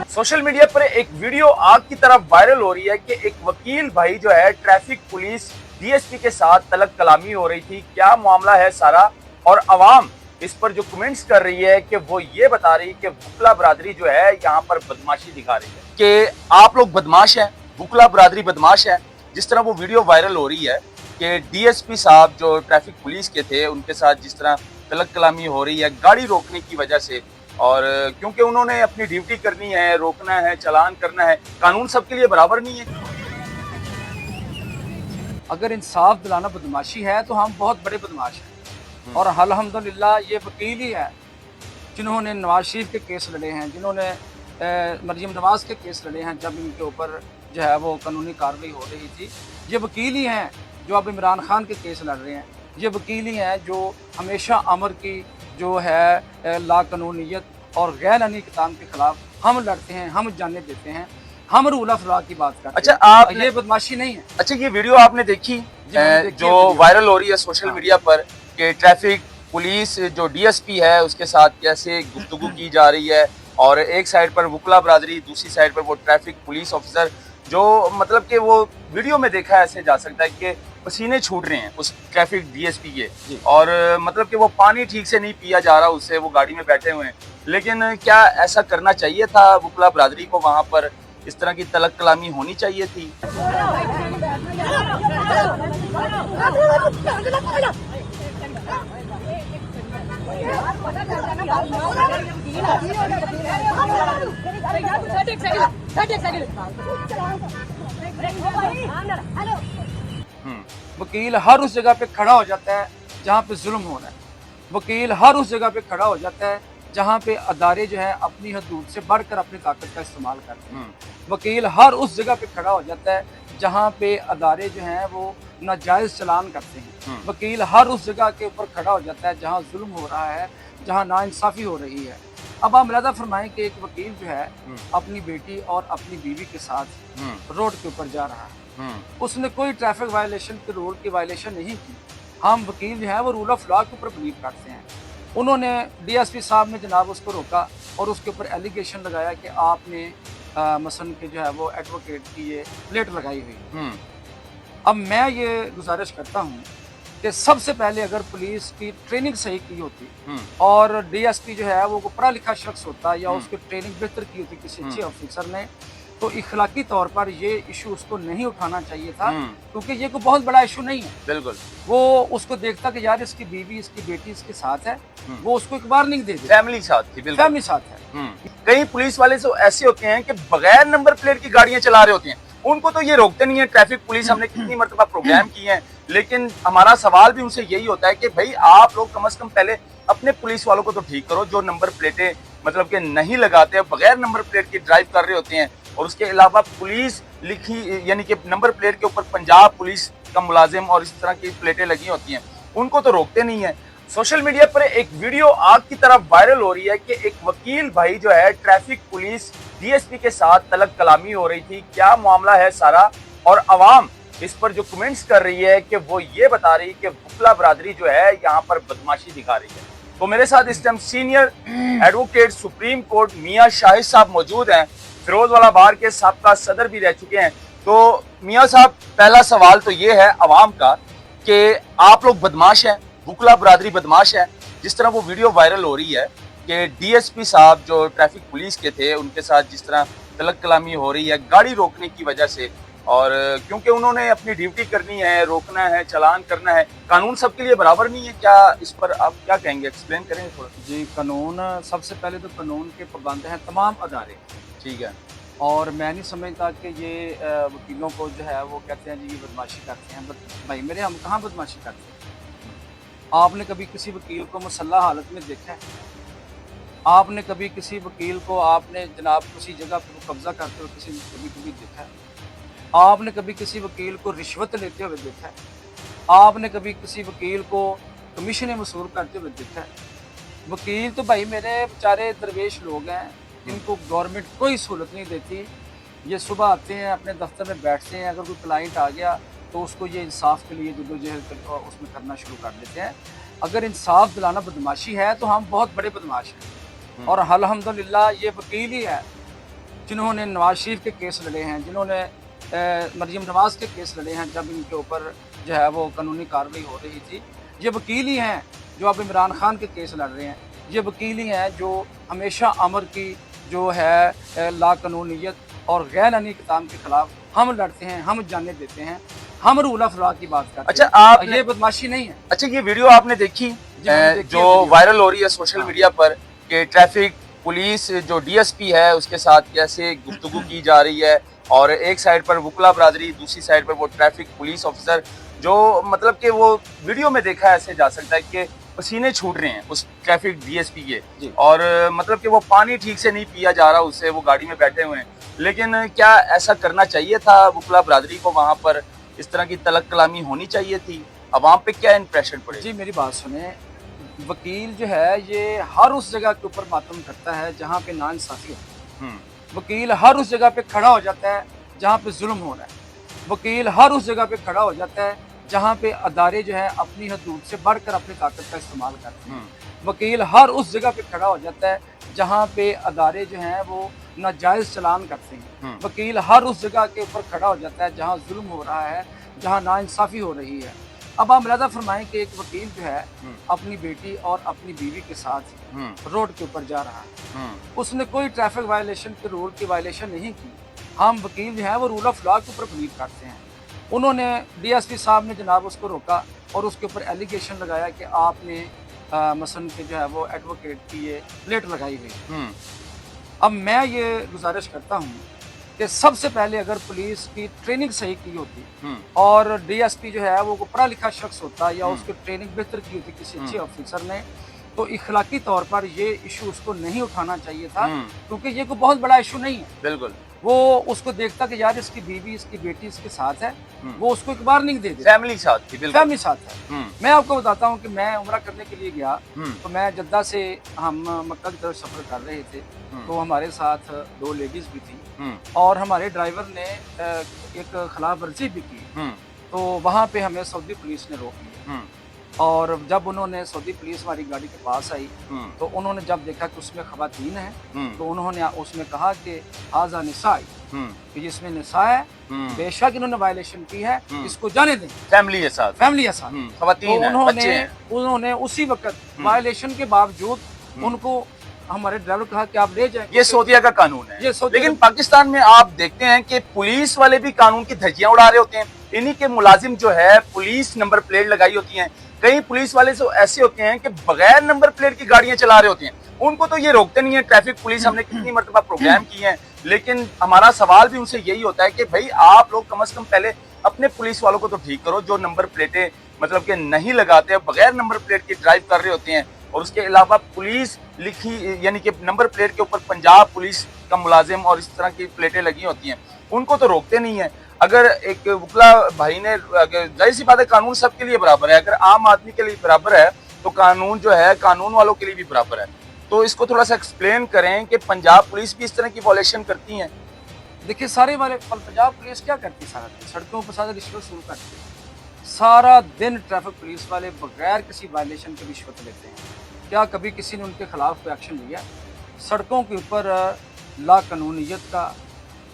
Social media पर एक video आग की तरह वायरल हो रही है कि एक वकील भाई जो है ट्रैफिक पुलिस डीएसपी के साथ तलब कलामी हो रही थी। क्या मामला है सारा, और अवाम इस पर जो कमेंट्स कर रही है कि वो ये बता रही कि बुकला बरादरी जो है यहाँ पर बदमाशी दिखा रही है कि आप लोग बदमाश हैं, बुकला बरादरी बदमाश है। जिस तरह वो वीडियो वायरल हो रही है कि डीएसपी साहब जो ट्रैफिक पुलिस के थे उनके साथ जिस तरह तलब कलामी हो रही है गाड़ी रोकने की वजह से, और क्योंकि उन्होंने अपनी ड्यूटी करनी है, रोकना है, चालान करना है, कानून सबके लिए बराबर नहीं है। अगर इंसाफ दिलाना बदमाशी है तो हम बहुत बड़े बदमाश हैं। और अल्हम्दुलिल्लाह ये वकील ही है जिन्होंने नवाज शरीफ के केस लड़े हैं, जिन्होंने मरियम नवाज के केस लड़े हैं जब इनके ऊपर जो है वो कानूनी कार्रवाई हो रही थी। ये वकील ही हैं जो अब इमरान खान के केस लड़ रहे हैं। ये वकील ही हैं जो हमेशा अमर की जो है लाकानूनियत और गैर अनी किताब के खिलाफ हम लड़ते हैं, हम जाने देते हैं, हम रूल ऑफ लॉ की बात करते हैं। अच्छा, आप ये बदमाशी नहीं है। अच्छा, ये वीडियो आपने देखी जो वायरल हो रही है सोशल मीडिया पर कि ट्रैफिक पुलिस जो डीएसपी है उसके साथ कैसे गुफ्तगू की जा रही है, और एक साइड पर बुकला बरादरी, दूसरी साइड पर वो ट्रैफिक पुलिस ऑफिसर जो मतलब कि वो वीडियो में देखा ऐसे जा सकता है कि पसीने छूट रहे हैं उस ट्रैफिक डीएसपी के, और मतलब कि वो पानी ठीक से नहीं पिया जा रहा उससे, वो गाड़ी में बैठे हुए हैं। लेकिन क्या ऐसा करना चाहिए था? बुकला बरादरी को वहां पर इस तरह की तलब कलामी होनी चाहिए थी? वकील हर उस जगह पे खड़ा हो जाता है जहाँ पे जुल्म हो रहा है। वकील हर उस जगह पे खड़ा हो जाता है जहाँ पे अदारे जो है अपनी हदूद से बढ़कर अपनी ताकत का इस्तेमाल करते हैं। वकील हर उस जगह पे खड़ा हो जाता है जहाँ पे अदारे जो हैं वो नाजायज़ चलान करते हैं। वकील हर उस जगह के ऊपर खड़ा हो जाता है जहाँ जुल्म हो रहा है, जहाँ नाइंसाफ़ी हो रही है। अब आप मुलादा फरमाएं कि एक वकील जो है अपनी बेटी और अपनी बीवी के साथ रोड के ऊपर जा रहा है, उसने कोई ट्रैफिक वायलेशन के रूल की वायलेशन नहीं की। हम वकील जो है वो रूल ऑफ लॉ के ऊपर बिलीव करते हैं। उन्होंने डीएसपी साहब ने जनाब उसको रोका और उसके ऊपर एलिगेशन लगाया कि आपने मसलन के जो है वो एडवोकेट की ये प्लेट लगाई हुई। अब मैं ये गुजारिश करता हूँ कि सबसे पहले अगर पुलिस की ट्रेनिंग सही की होती और डीएसपी जो है वो पढ़ा लिखा शख्स होता या उसकी ट्रेनिंग बेहतर की होती किसी अच्छे ऑफिसर ने, तो इखलाकी तौर पर ये इशू उसको नहीं उठाना चाहिए था, क्योंकि ये कोई बहुत बड़ा इशू नहीं है। बिल्कुल, वो उसको देखता कि यार इसकी बीवी, इसकी बेटी इसके साथ है, वो उसको एक वार्निंग दे दे। फैमिली साथ थी, बिल्कुल फैमिली साथ है। कई पुलिस वाले तो ऐसे होते हैं कि बगैर नंबर प्लेट की गाड़ियां चला रहे होते हैं, उनको तो ये रोकते नहीं है। ट्रैफिक पुलिस हमने कितनी मरतबा प्रोग्राम किए हैं, लेकिन हमारा सवाल भी उनसे यही होता है कि भाई आप लोग कम से कम पहले अपने पुलिस वालों को तो ठीक करो जो नंबर प्लेटें मतलब कि नहीं लगाते, बगैर नंबर प्लेट की ड्राइव कर रहे होते हैं। और उसके अलावा पुलिस लिखी यानी कि नंबर प्लेट के ऊपर पंजाब पुलिस का मुलाजिम और इस तरह की प्लेटें लगी होती हैं, उनको तो रोकते नहीं है। सोशल मीडिया पर एक वीडियो आग की तरह वायरल हो रही है कि एक वकील भाई जो है ट्रैफिक पुलिस डीएसपी के साथ तलब कलामी हो रही थी। क्या मामला है सारा, और अवाम इस पर जो कमेंट्स कर रही है कि वो ये बता रही कि बुकला बरादरी जो है यहाँ पर बदमाशी दिखा रही है। तो मेरे साथ इस time senior advocate supreme court मियां शाहिद साहब मौजूद हैं, फिरोजवाला बार के साबका सदर भी रह चुके हैं। तो मियां साहब, पहला सवाल तो ये है अवाम का कि आप लोग बदमाश हैं, बुकला बरादरी बदमाश है। जिस तरह वो वीडियो वायरल हो रही है कि डीएसपी साहब जो ट्रैफिक पुलिस के थे उनके साथ जिस तरह तलब कलामी हो रही है गाड़ी रोकने की वजह से, और क्योंकि उन्होंने अपनी ड्यूटी करनी है, रोकना है, चालान करना है, कानून सबके लिए बराबर नहीं है। क्या इस पर आप क्या कहेंगे, एक्सप्लेन करेंगे थोड़ा? जी, कानून सबसे पहले तो कानून के पाबंद हैं तमाम अदारे, ठीक है। और मैं नहीं समझता कि ये वकीलों को जो है वो कहते हैं जी ये बदमाशी करते हैं। भाई मेरे, हम कहाँ बदमाशी करते हैं? आपने कभी किसी वकील को मुसल्लह हालत में देखा है? आपने कभी किसी वकील को आपने जनाब किसी जगह पर कब्जा करते हुए कभी देखा है? आपने कभी किसी वकील को रिश्वत लेते हुए देखा है? आपने कभी किसी वकील को कमीशन वसूल करते हुए देखा है? वकील तो भाई मेरे बेचारे दरवेश लोग हैं, इनको गवर्नमेंट कोई सहूलत नहीं देती। ये सुबह आते हैं, अपने दफ्तर में बैठते हैं, अगर कोई क्लाइंट आ गया तो उसको ये इंसाफ के लिए जद्दोजहद उसमें करना शुरू कर देते हैं। अगर इंसाफ दिलाना बदमाशी है तो हम बहुत बड़े बदमाश हैं। और अल्हम्दुलिल्लाह ये वकील ही है जिन्होंने नवाज शरीफ के केस लड़े हैं, जिन्होंने मरीम नवाज के केस लड़े हैं जब इनके ऊपर जो है वो कानूनी कार्रवाई हो रही थी। ये वकील ही हैं जो अब इमरान खान के केस लड़ रहे हैं। ये वकील ही हैं जो हमेशा अमर की जो है लाकानूनीयत और गैर आईनी इक़दाम के खिलाफ हम लड़ते हैं, हम जाने देते हैं, हम रूल ऑफ लॉ की बात करते हैं। अच्छा, आप ये बदमाशी नहीं है। अच्छा, ये वीडियो आपने देखी जो वायरल हो रही है सोशल मीडिया पर कि ट्रैफिक पुलिस जो डीएसपी है उसके साथ कैसे गुफ्तगू की जा रही है, और एक साइड पर वकला बरादरी, दूसरी साइड पर वो ट्रैफिक पुलिस ऑफिसर, जो मतलब कि वो वीडियो में देखा ऐसे जा सकता है कि पसीने छूट रहे हैं उस ट्रैफिक डीएसपी के, और मतलब कि वो पानी ठीक से नहीं पिया जा रहा उससे, वो गाड़ी में बैठे हुए हैं। लेकिन क्या ऐसा करना चाहिए था? वकला बरादरी को वहाँ पर इस तरह की तलक कलामी होनी चाहिए थी? अवाम पे क्या इंप्रेशन पड़े? जी मेरी बात सुने, वकील जो है ये हर उस जगह के ऊपर मातम करता है जहाँ पे नाइंसाफी होती है। वकील हर उस जगह पे खड़ा हो जाता है जहाँ पे जुल्म हो रहा है। वकील हर उस जगह पे खड़ा हो जाता है जहाँ पे अदारे जो है अपनी हदूद से बढ़कर अपनी ताकत का इस्तेमाल करते हैं। वकील हर उस जगह पे खड़ा हो जाता है जहाँ पे अदारे जो हैं वो नाजायज़ चलान करते हैं। वकील हर उस जगह के ऊपर खड़ा हो जाता है जहाँ जुल्म हो रहा है, जहाँ नाइंसाफ़ी हो रही है। अब आप अंदाज़ा फरमाएं कि एक वकील जो है अपनी बेटी और अपनी बीवी के साथ रोड के ऊपर जा रहा है, उसने कोई ट्रैफिक वायलेशन के रूल की वायलेशन नहीं की। हम वकील जो है वो रूल ऑफ लॉ के ऊपर बिलीव करते हैं। उन्होंने डीएसपी साहब ने जनाब उसको रोका और उसके ऊपर एलिगेशन लगाया कि आपने मसलन के जो है वो एडवोकेट की ये प्लेट लगाई हुई। अब मैं ये गुजारिश करता हूँ कि सबसे पहले अगर पुलिस की ट्रेनिंग सही की होती और डीएसपी जो है वो पढ़ा लिखा शख्स होता या उसकी ट्रेनिंग बेहतर की होती किसी अच्छे ऑफिसर ने, तो इखलाकी तौर पर ये इशू उसको नहीं उठाना चाहिए था, क्योंकि ये कोई बहुत बड़ा इशू नहीं है। बिल्कुल, वो उसको देखता कि यार इसकी बीवी, इसकी बेटी इसके साथ है, वो उसको एक बार नहीं दे दे। फैमिली साथ थी, बिल्कुल फैमिली साथ है। मैं आपको बताता हूँ कि मैं उम्रा करने के लिए गया, तो मैं जद्दा से हम मक्का की तरफ सफर कर रहे थे, तो हमारे साथ 2 लेडीज भी थी और हमारे ड्राइवर ने एक खिलाफ वर्जी भी की। तो वहाँ पे हमें सऊदी पुलिस ने रोक लिया, और जब उन्होंने सऊदी पुलिस हमारी गाड़ी के पास आई तो उन्होंने जब देखा कि उसमें खवातीन है, तो उन्होंने उसमें कहा कि आजा निसाई, कि जिसमें निसा है बेशक इन्होंने वायलेशन की है, इसको जाने दें। फैमिली के साथ, फैमिली के साथ खवातीन तो हैं, बच्चे हैं। उन्होंने उसी वक्त वायलेशन के बावजूद उनको हमारे ड्राइवर कहा कि आप ले जाएं। ये सऊदीया का कानून है। लेकिन पाकिस्तान में आप देखते हैं कि पुलिस वाले भी कानून की धज्जियां उड़ा रहे होते हैं। इन्हीं के मुलाजिम जो है पुलिस नंबर प्लेट लगाई होती हैं। कई पुलिस वाले तो ऐसे होते हैं कि बगैर नंबर प्लेट की गाड़ियां चला रहे होते हैं, उनको तो ये रोकते नहीं है। ट्रैफिक पुलिस हमने कितनी मरतबा प्रोग्राम किए हैं, लेकिन हमारा सवाल भी उनसे यही होता है कि भाई आप लोग कम से कम पहले अपने पुलिस वालों को तो ठीक करो जो नंबर प्लेटें मतलब कि नहीं लगाते, बगैर नंबर प्लेट की ड्राइव कर रहे होते हैं। और उसके अलावा पुलिस लिखी यानी कि नंबर प्लेट के ऊपर पंजाब पुलिस का मुलाजिम और इस तरह की प्लेटें लगी होती हैं, उनको तो रोकते नहीं है। अगर एक वकला भाई ने, जाहिर सी बात है कानून सबके लिए बराबर है, अगर आम आदमी के लिए बराबर है तो कानून जो है कानून वालों के लिए भी बराबर है। तो इसको थोड़ा सा एक्सप्लेन करें कि पंजाब पुलिस भी इस तरह की वॉलेशन करती है। देखिए सारे वाले पंजाब पुलिस क्या करती है, सारा दिन सड़कों पर सारा रिश्वत शुरू करती है। सारा दिन ट्रैफिक पुलिस वाले बगैर किसी वायलेशन के रिश्वत लेते हैं। क्या कभी किसी ने उनके खिलाफ कोई एक्शन लिया? सड़कों के ऊपर लाकानूनीयत का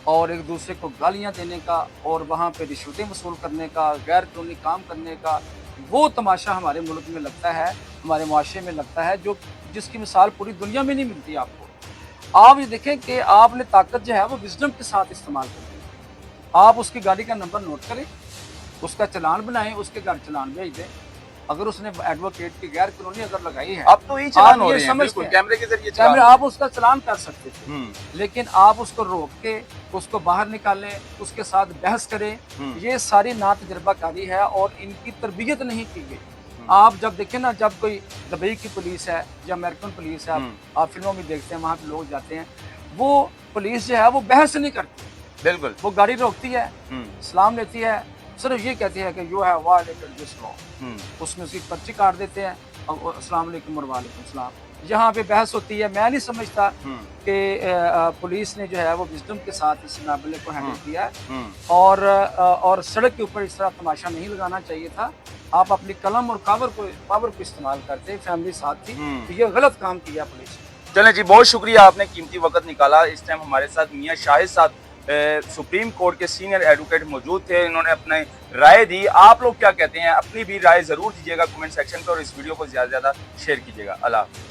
और एक दूसरे को गालियां देने का और वहाँ पे रिश्वतें वसूल करने का, गैर कानूनी काम करने का वो तमाशा हमारे मुल्क में लगता है, हमारे मुआशरे में लगता है, जो जिसकी मिसाल पूरी दुनिया में नहीं मिलती आपको। आप ये देखें कि आपने ताकत जो है वो विजडम के साथ इस्तेमाल करनी है। आप उसकी गाड़ी का नंबर नोट करें, उसका चलान बनाएं, उसके घर चलान भेज दें। अगर उसने एडवोकेट की गैर कानूनी अगर लगाई है, अब तो ये चलान हो रहे हैं, बिल्कुल कैमरे के जरिए कैमरे आप उसका चलान कर सकते थे, लेकिन आप उसको रोक के उसको बाहर निकालें, उसके साथ बहस करें, ये सारी ना तजर्बाकारी है और इनकी तरबियत नहीं की गई। आप जब देखें ना, जब कोई दुबई की पुलिस है या अमेरिकन पुलिस है, आप फिल्मों में देखते हैं, वहाँ पे लोग जाते हैं, वो पुलिस जो है वो बहस नहीं करती, बिल्कुल वो गाड़ी रोकती है, सलाम लेती है, सिर्फ ये कहती है कि you have violated this law, उसमें उसकी पर्ची काट देते हैं और अस्सलाम वालेकुम और वालेकुम सलाम, यहाँ पे बहस होती है। मैं नहीं समझता हम्म, कि पुलिस ने जो है वो विजडम के साथ इस मामले को हैंडल किया है। हम्म, और सड़क के ऊपर इस तरह तमाशा नहीं लगाना चाहिए था। आप अपनी कलम और पावर को इस्तेमाल करते, फैमिली साथ थी, तो ये गलत काम किया पुलिस ने। चलें जी, बहुत शुक्रिया, आपने कीमती वक्त निकाला। इस टाइम हमारे साथ मियां शाहिद साहब सुप्रीम कोर्ट के सीनियर एडवोकेट मौजूद थे, इन्होंने अपने राय दी। आप लोग क्या कहते हैं? अपनी भी राय जरूर दीजिएगा कमेंट सेक्शन पर और इस वीडियो को ज्यादा से ज्यादा शेयर कीजिएगा। अल्लाह हाफ़िज़।